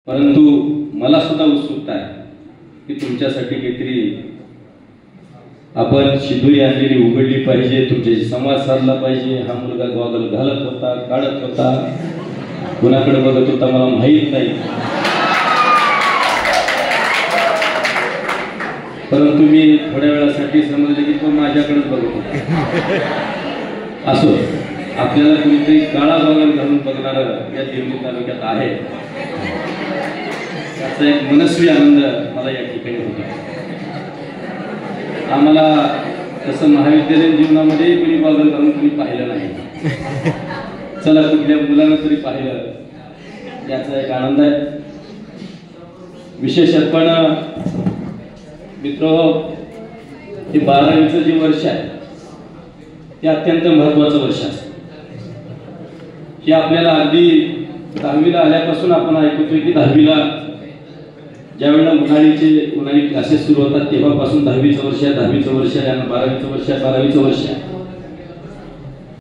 परंतु मला सुद्धा उत्सुकता आहे की तुमच्यासाठी काहीतरी आपण शिदोरी आणलेली उघडली पाहिजे, तुमच्याशी संवाद साधला पाहिजे. हा मुलगा गॉगल घालत होता, काढत होता, कुणाकडे बघत होता मला माहीत नाही, परंतु मी थोड्या वेळासाठी समजले की तो माझ्याकडेच बघत होता. असो, आपल्याला कुणीतरी काळा गॉगल घालून बघणार या देवणी तालुक्यात आहे, त्याचा एक मनस्वी आनंद मला या ठिकाणी होता. आम्हाला तसं महाविद्यालयीन जीवनामध्ये कुणी गॉगल घालून कुणी पाहिलं नाही. चला, कुठल्या मुलानं तरी पाहिलं याचा एक आनंद आहे. विशेष पण मित्र, हे 12वीचं जे वर्ष आहे ते अत्यंत महत्वाचं वर्ष असतं. हे आपल्याला अगदी 10वीला आल्यापासून आपण ऐकतोय की 10वीला ज्यावेळेला उन्हाळी क्लासेस सुरू होतात तेव्हापासून 10वीचं वर्ष आहे, 10वीचं वर्ष आहे, 12वीचं वर्ष आहे, 12वीचं वर्ष आहे.